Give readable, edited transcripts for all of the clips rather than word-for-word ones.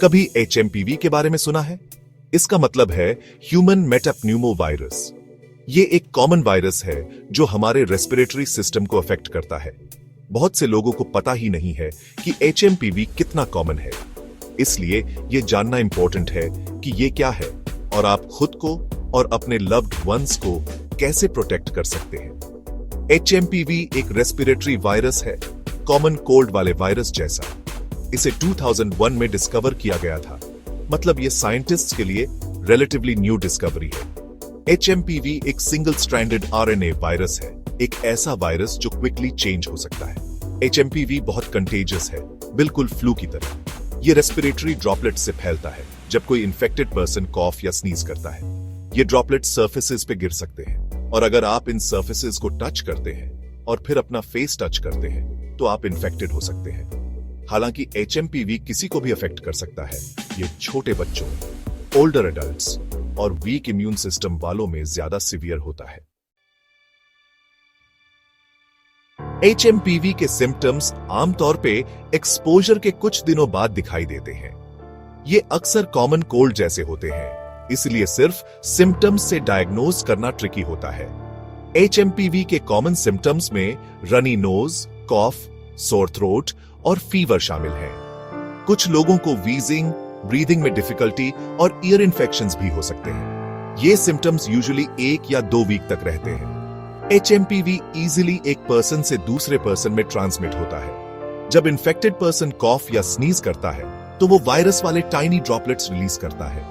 कभी HMPV के बारे में सुना है? इसका मतलब है ह्यूमन मेटाप्न्यूमोवायरस। ये एक कॉमन वायरस है जो हमारे रेस्पिरेटरी सिस्टम को अफेक्ट करता है। बहुत से लोगों को पता ही नहीं है कि HMPV कितना कॉमन है। इसलिए ये जानना इंपॉर्टेंट है कि ये क्या है और आप खुद को और अपने लव्ड वंस को कैसे प्रोटेक्ट कर सकते हैं। HMPV एक रेस्पिरेटरी वायरस है, कॉमन कोल्ड वाले वायरस जैसा। इसे 2001 में डिस्कवर किया गया था, मतलब ये साइंटिस्ट्स के लिए रिलेटिवली न्यू डिस्कवरी है। HMPV एक सिंगल स्ट्रैंडेड RNA वायरस है, एक ऐसा वायरस जो क्विकली चेंज हो सकता है। HMPV बहुत कंटेजियस है, बिल्कुल फ्लू की तरह। ये रेस्पिरेटरी ड्रॉपलेट से फैलता है जब कोई इन्फेक्टेड पर्सन कॉफ या स्नीज करता है। ये ड्रॉपलेट सर्फेसेस पे गिर सकते हैं और अगर आप इन सर्फेसेस को टच करते हैं और फिर अपना फेस टच करते हैं तो आप इन्फेक्टेड हो सकते हैं। हालांकि HMPV किसी को भी अफेक्ट कर सकता है। ये छोटे बच्चों, ओल्डर एडल्ट्स और वीक इम्यून सिस्टम वालों में ज्यादा सीवियर होता है। HMPV के सिम्टम्स आमतौर पे एक्सपोजर के कुछ दिनों बाद दिखाई देते हैं। ये अक्सर कॉमन कोल्ड जैसे होते हैं, इसलिए सिर्फ सिम्टम्स से डायग्नोज करना ट्रिकी होता है। HMPV के कॉमन सिम्टम्स में रनी नोज, कॉफ, सोर थ्रोट और फीवर शामिल हैं। कुछ लोगों को वीजिंग, ब्रीदिंग में डिफिकल्टी और ईयर इन्फेक्शंस भी हो सकते हैं। ये सिम्टम्स यूजुअली 1 या 2 वीक तक रहते हैं। HMPV इजीली एक पर्सन से दूसरे पर्सन में ट्रांसमिट होता है। जब इन्फेक्टेड पर्सन कॉफ या स्नीज करता है तो वो वायरस वाले टाइनी ड्रॉपलेट्स रिलीज करता है।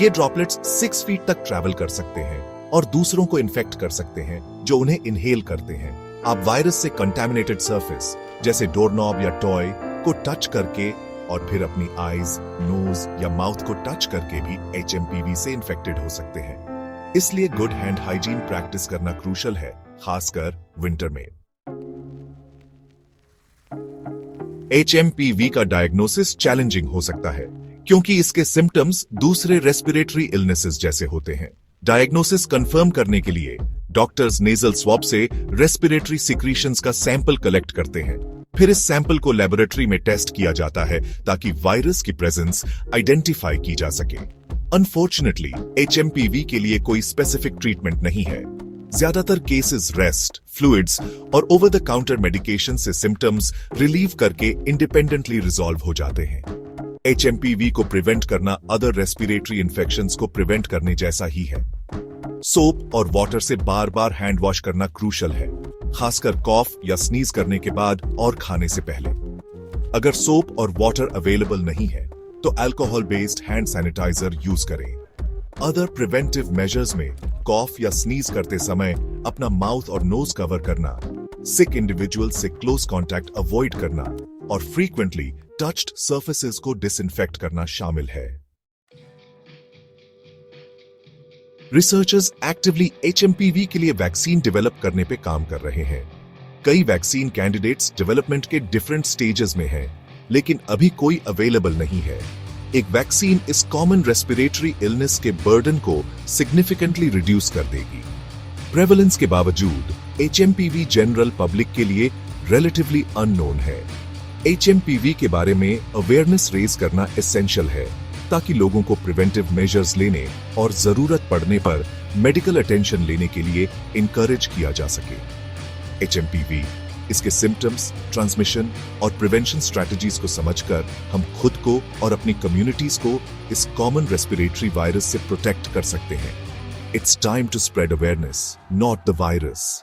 ये ड्रॉपलेट्स 6 फीट तक ट्रैवल कर सकते हैं और दूसरों को इन्फेक्ट कर सकते हैं जो उन्हें इनहेल करते हैं। आप वायरस से कंटामिनेटेड सरफेस जैसे डोरनॉब या टॉय को टच करके और फिर अपनी आईज, नोज या माउथ को टच करके भी HMPV से इन्फेक्टेड हो सकते हैं। इसलिए गुड हैंड हाइजीन प्रैक्टिस करना क्रूशल है, खासकर विंटर में। HMPV का डायग्नोसिस चैलेंजिंग हो सकता है क्योंकि इसके सिम्टम्स दूसरे रेस्पिरेटरी इलनेसेस जैसे होते हैं। डायग्नोसिस कंफर्म करने के लिए डॉक्टर्स नेजल स्वैब से रेस्पिरेटरी सिक्रीशंस का सैंपल कलेक्ट करते हैं। फिर इस सैंपल को लेबोरेटरी में टेस्ट किया जाता है ताकि वायरस की प्रेजेंस आइडेंटिफाई की जा सके। अनफॉर्चुनेटली HMPV के लिए कोई स्पेसिफिक ट्रीटमेंट नहीं है। ज्यादातर केसेस रेस्ट, फ्लूइड्स और ओवर द काउंटर मेडिकेशन से सिम्टम्स रिलीव करके इंडिपेंडेंटली रिजॉल्व हो जाते हैं। HMPV को प्रिवेंट करना अदर रेस्पिरेटरी इन्फेक्शंस को प्रिवेंट करने जैसा ही है। सोप और वाटर से बार बार हैंड वॉश करना क्रूशल है, खासकर कॉफ या स्नीज करने के बाद और खाने से पहले। अगर सोप और वाटर अवेलेबल नहीं है तो alcohol based hand sanitiser use करें। अदर प्रिवेंटिव मेजर्स में कॉफ या स्नीज करते समय अपना माउथ और नोज कवर करना, सिक इंडिविजुअल से क्लोज कॉन्टैक्ट अवॉइड करना और फ्रीक्वेंटली टच्ड सर्फेसेस को डिसइंफेक्ट करना शामिल है। रिसर्चर्स एक्टिवली HMPV के लिए वैक्सीन डेवलप करने पे काम कर रहे हैं। कई वैक्सीन कैंडिडेट्स डेवलपमेंट के डिफरेंट स्टेजेस में हैं, लेकिन अभी कोई अवेलेबल नहीं है। एक वैक्सीन इस कॉमन रेस्पिरेटरी इलनेस के बर्डन को सिग्निफिकेंटली रिड्यूस कर देगी। प्रेवलेंस के बावजूद HMPV जनरल पब्लिक के लिए रिलेटिवली अननोन है। HMPV के बारे में अवेयरनेस रेज करना एसेंशियल है ताकि लोगों को प्रिवेंटिव मेजर्स लेने और जरूरत पड़ने पर मेडिकल अटेंशन लेने के लिए इनकरेज किया जा सके। HMPV, इसके सिम्टम्स, ट्रांसमिशन और प्रिवेंशन स्ट्रेटजीज को समझकर हम खुद को और अपनी कम्युनिटीज को इस कॉमन रेस्पिरेटरी वायरस से प्रोटेक्ट कर सकते हैं। It's time to spread awareness, not the virus.